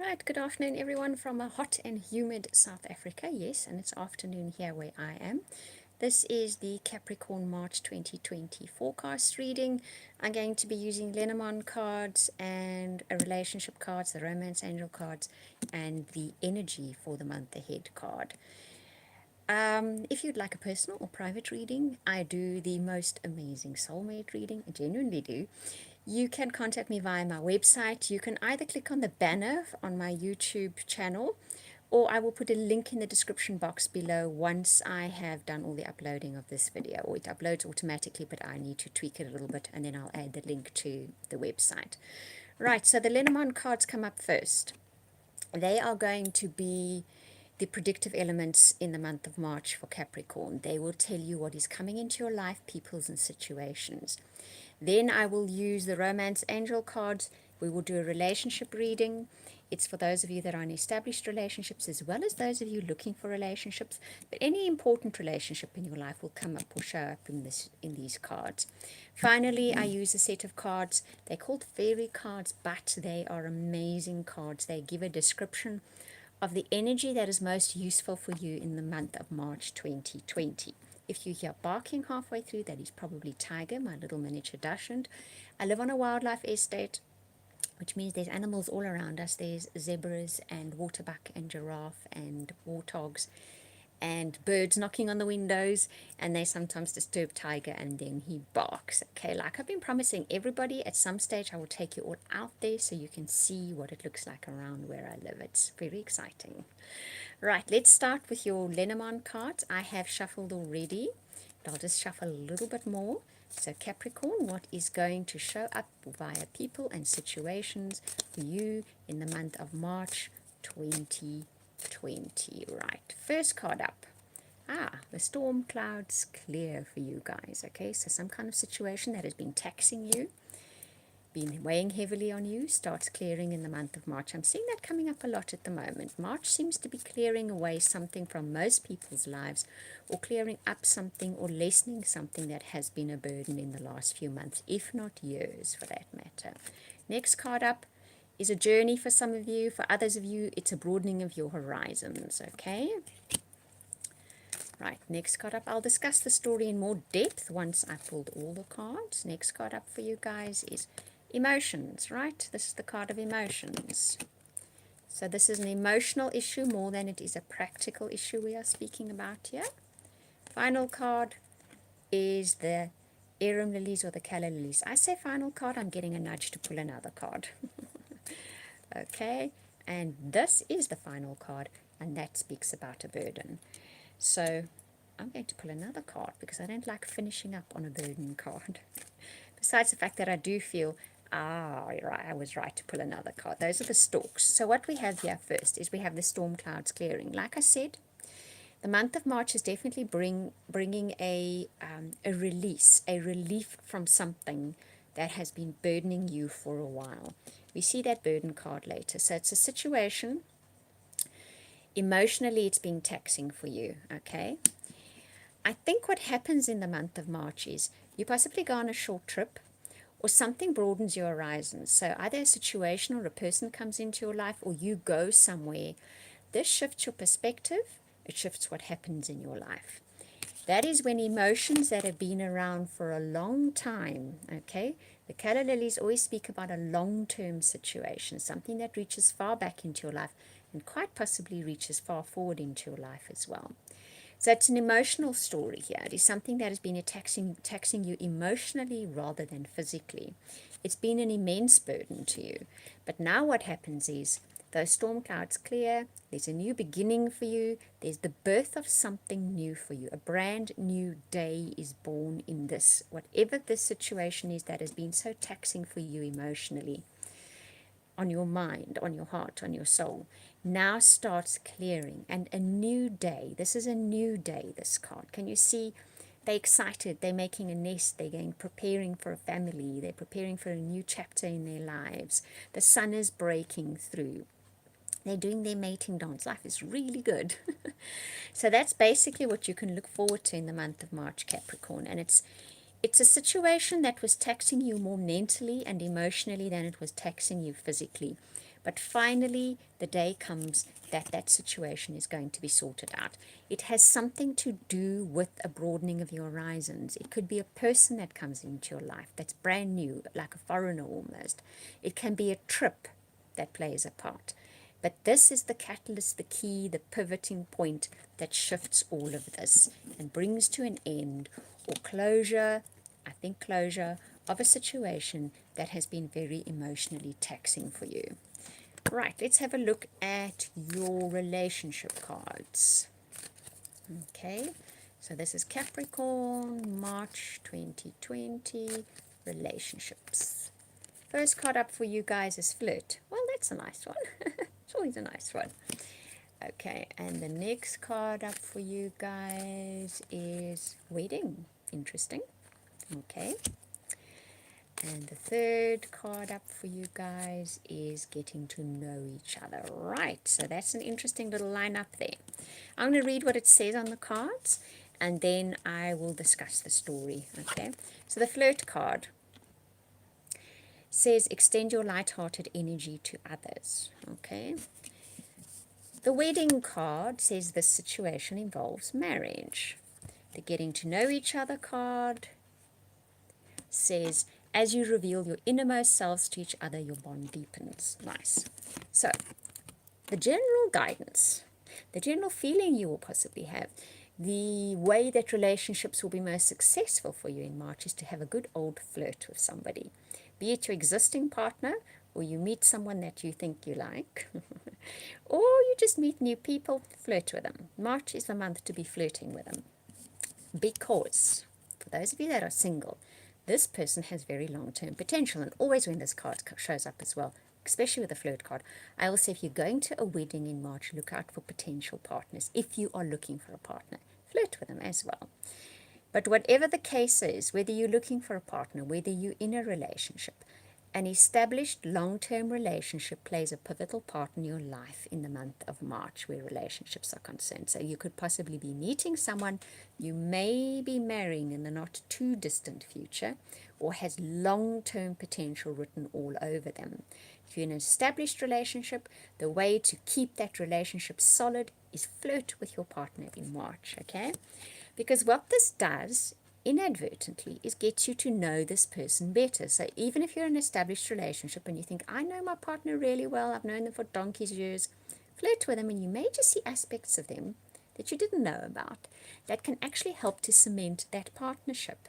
Right, good afternoon everyone from a hot and humid South Africa. Yes, and it's afternoon here where I am. This is the Capricorn March 2020 forecast reading. I'm going to be using Lenormand cards and a relationship cards, the romance angel cards, and the energy for the month ahead card. If you'd like a personal or private reading, I do the most amazing soulmate reading. I genuinely do. You can contact me via my website. You can either click on the banner on my YouTube channel, or I will put a link in the description box below once I have done all the uploading of this video. Or it uploads automatically, but I need to tweak it a little bit, and then I'll add the link to the website. Right, so the Lenormand cards come up first. They are going to be the predictive elements in the month of March for Capricorn. They will tell you what is coming into your life, peoples and situations. Then I will use the romance angel cards. We will do a relationship reading. It's for those of you that are in established relationships as well as those of you looking for relationships. But any important relationship in your life will come up or show up in these cards. Finally, I use a set of cards. They're called fairy cards, but they are amazing cards. They give a description of the energy that is most useful for you in the month of March 2020. If you hear barking halfway through, that is probably Tiger, my little miniature dachshund. I live on a wildlife estate, which means there's animals all around us. There's zebras and waterbuck and giraffe and warthogs and birds knocking on the windows, and they sometimes disturb Tiger and then he barks. Okay, like I've been promising everybody, at some stage I will take you all out there so you can see what it looks like around where I live. It's very exciting. Right, let's start with your Lenormand cards. I have shuffled already, but I'll just shuffle a little bit more. So Capricorn, what is going to show up via people and situations for you in the month of March 2020? Right, first card up. The storm clouds clear for you guys. Okay, so some kind of situation that has been taxing you, been weighing heavily on you, starts clearing in the month of March. I'm seeing that coming up a lot at the moment. March seems to be clearing away something from most people's lives, or clearing up something or lessening something that has been a burden in the last few months, if not years for that matter. Next card up is a journey for some of you. For others of you, it's a broadening of your horizons. Okay. Right, next card up. I'll discuss the story in more depth once I've pulled all the cards. Next card up for you guys is emotions, right? This is the card of emotions. So this is an emotional issue more than it is a practical issue we are speaking about here. Final card is the arum lilies or the calla lilies. I say final card, I'm getting a nudge to pull another card. Okay, and this is the final card, and that speaks about a burden. So I'm going to pull another card because I don't like finishing up on a burden card. Besides the fact that I do feel, I was right to pull another card. Those are the stalks. So what we have here first is we have the storm clouds clearing. Like I said, the month of March is definitely bringing a release, a relief from something that has been burdening you for a while. We see that burden card later. So it's a situation. Emotionally, it's been taxing for you, okay? I think what happens in the month of March is you possibly go on a short trip or something broadens your horizons. So either a situation or a person comes into your life or you go somewhere. This shifts your perspective. It shifts what happens in your life. That is when emotions that have been around for a long time, okay? The calla lilies always speak about a long-term situation, something that reaches far back into your life and quite possibly reaches far forward into your life as well. So it's an emotional story here. It is something that has been taxing you emotionally rather than physically. It's been an immense burden to you. But now what happens is those storm clouds clear. There's a new beginning for you. There's the birth of something new for you. A brand new day is born in this, whatever this situation is that has been so taxing for you emotionally, on your mind, on your heart, on your soul, now starts clearing. And a new day. This is a new day, this card. Can you see? They're excited. They're making a nest. They're preparing for a family. They're preparing for a new chapter in their lives. The sun is breaking through. They're doing their mating dance. Life is really good. So that's basically what you can look forward to in the month of March, Capricorn. And it's a situation that was taxing you more mentally and emotionally than it was taxing you physically. But finally, the day comes that that situation is going to be sorted out. It has something to do with a broadening of your horizons. It could be a person that comes into your life that's brand new, like a foreigner almost. It can be a trip that plays a part. But this is the catalyst, the key, the pivoting point that shifts all of this and brings to an end or closure, I think closure, of a situation that has been very emotionally taxing for you. Right, let's have a look at your relationship cards. Okay, so this is Capricorn, March 2020, relationships. First card up for you guys is flirt. Well, that's a nice one. It's always a nice one. Okay, and the next card up for you guys is wedding. Interesting. Okay. And the third card up for you guys is getting to know each other. Right, so that's an interesting little lineup there. I'm going to read what it says on the cards, and then I will discuss the story. Okay, so the flirt card says extend your light-hearted energy to others. Okay. The wedding card says this situation involves marriage. The getting to know each other card says as you reveal your innermost selves to each other, your bond deepens. Nice. So, the general guidance, the general feeling you will possibly have, the way that relationships will be most successful for you in March is to have a good old flirt with somebody. Be it your existing partner, or you meet someone that you think you like, or you just meet new people, flirt with them. March is the month to be flirting with them. Because, for those of you that are single, this person has very long-term potential. And always when this card shows up as well, especially with the flirt card, I will say if you're going to a wedding in March, look out for potential partners. If you are looking for a partner, flirt with them as well. But whatever the case is, whether you're looking for a partner, whether you're in a relationship, an established long-term relationship plays a pivotal part in your life in the month of March where relationships are concerned. So you could possibly be meeting someone you may be marrying in the not too distant future or has long-term potential written all over them. If you're in an established relationship, the way to keep that relationship solid is flirt with your partner in March, okay? Because what this does inadvertently is get you to know this person better. So even if you're in an established relationship and you think, I know my partner really well, I've known them for donkey's years, flirt with them and you may just see aspects of them that you didn't know about that can actually help to cement that partnership.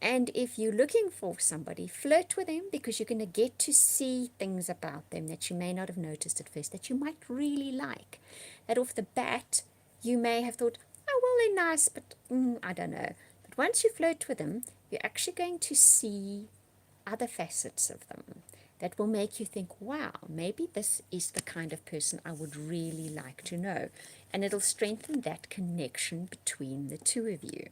And if you're looking for somebody, flirt with them because you're going to get to see things about them that you may not have noticed at first that you might really like. That off the bat, you may have thought, oh, well, they're nice, but I don't know. But once you flirt with them, you're actually going to see other facets of them that will make you think, wow, maybe this is the kind of person I would really like to know. And it'll strengthen that connection between the two of you.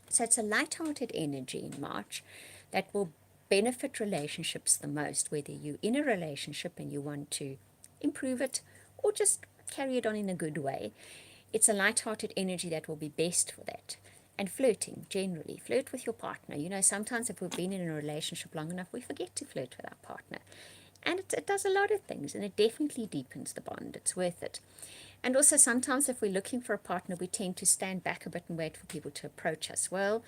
So it's a light-hearted energy in March that will benefit relationships the most, whether you're in a relationship and you want to improve it or just carry it on in a good way. It's a light-hearted energy that will be best for that. And flirting, generally, flirt with your partner. You know, sometimes if we've been in a relationship long enough, we forget to flirt with our partner. And it does a lot of things, and it definitely deepens the bond. It's worth it. And also sometimes if we're looking for a partner, we tend to stand back a bit and wait for people to approach us. Well,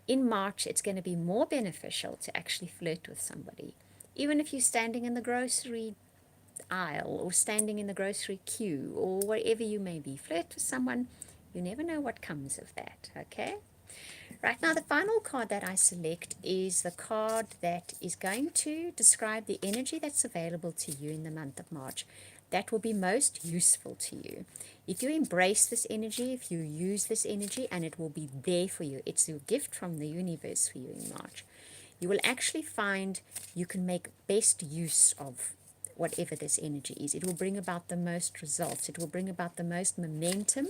in March, it's going to be more beneficial to actually flirt with somebody. Even if you're standing in the grocery aisle or standing in the grocery queue or wherever you may be, flirt with someone. You never know what comes of that, okay? Right now, the final card that I select is the card that is going to describe the energy that's available to you in the month of March that will be most useful to you. If you embrace this energy, if you use this energy, and it will be there for you, it's a gift from the universe for you in March, you will actually find you can make best use of whatever this energy is. It will bring about the most results. It will bring about the most momentum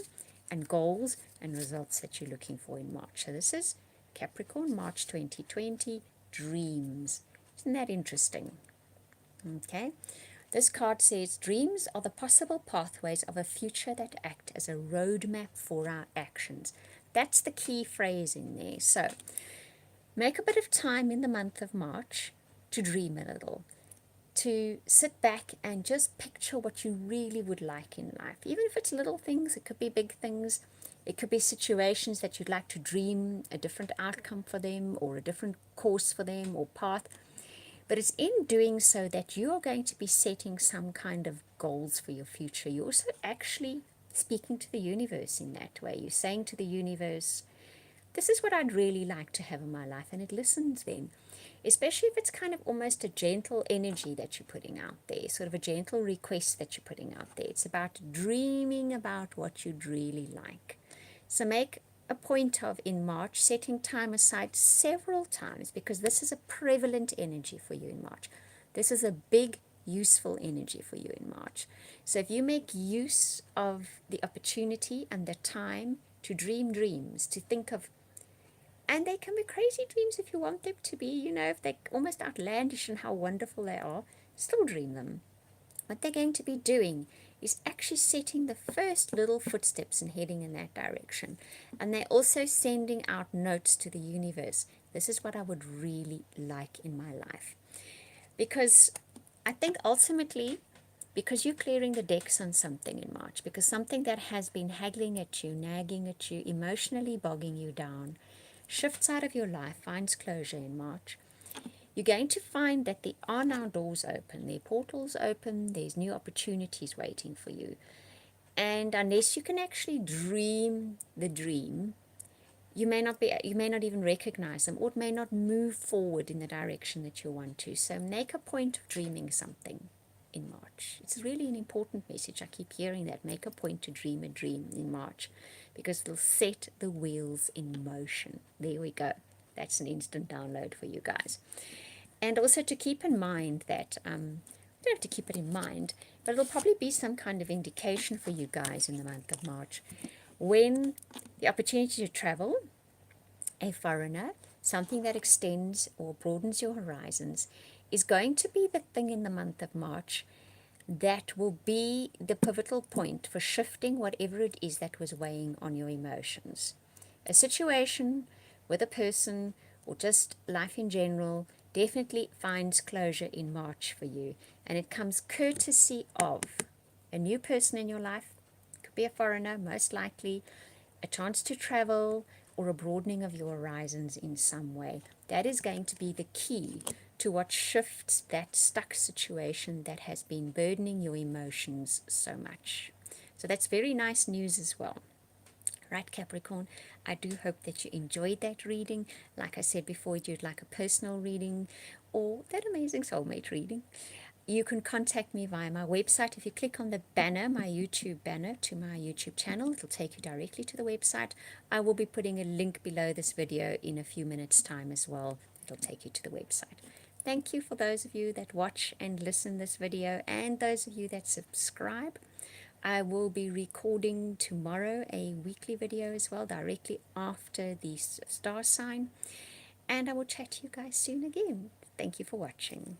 and goals and results that you're looking for in March. So this is Capricorn, March 2020, dreams. Isn't that interesting? Okay. This card says, dreams are the possible pathways of a future that act as a roadmap for our actions. That's the key phrase in there. So make a bit of time in the month of March to dream a little, to sit back and just picture what you really would like in life. Even if it's little things, it could be big things. It could be situations that you'd like to dream a different outcome for them, or a different course for them, or path. But it's in doing so that you are going to be setting some kind of goals for your future. You're also actually speaking to the universe in that way. You're saying to the universe, this is what I'd really like to have in my life, and it listens then. Especially if it's kind of almost a gentle energy that you're putting out there, sort of a gentle request that you're putting out there. It's about dreaming about what you'd really like. So make a point of, in March, setting time aside several times, because this is a prevalent energy for you in March. This is a big, useful energy for you in March. So if you make use of the opportunity and the time to dream dreams, to think of, and they can be crazy dreams if you want them to be, if they're almost outlandish and how wonderful they are, still dream them. What they're going to be doing is actually setting the first little footsteps and heading in that direction. And they're also sending out notes to the universe. This is what I would really like in my life. Because I think ultimately, because you're clearing the decks on something in March, because something that has been haggling at you, nagging at you, emotionally bogging you down, shifts out of your life, finds closure in March, you're going to find that there are now doors open, there are portals open, there's new opportunities waiting for you. And unless you can actually dream the dream, you may not even recognize them, or it may not move forward in the direction that you want to. So make a point of dreaming something in March. It's really an important message. I keep hearing that. Make a point to dream a dream in March, because it'll set the wheels in motion. There we go. That's an instant download for you guys. And also to keep in mind that, you don't have to keep it in mind, but it'll probably be some kind of indication for you guys in the month of March, when the opportunity to travel, a foreigner, something that extends or broadens your horizons, is going to be the thing in the month of March that will be the pivotal point for shifting whatever it is that was weighing on your emotions. A situation with a person, or just life in general, definitely finds closure in March for you. And it comes courtesy of a new person in your life. Could be a foreigner, most likely, a chance to travel, or a broadening of your horizons in some way. That is going to be the key to what shifts that stuck situation that has been burdening your emotions so much. So that's very nice news as well. Right, Capricorn, I do hope that you enjoyed that reading. Like I said before, if you'd like a personal reading or that amazing soulmate reading, you can contact me via my website. If you click on the banner, my YouTube banner to my YouTube channel, it'll take you directly to the website. I will be putting a link below this video in a few minutes' time as well. It'll take you to the website. Thank you for those of you that watch and listen this video, and those of you that subscribe. I will be recording tomorrow a weekly video as well, directly after the star sign. And I will chat to you guys soon again. Thank you for watching.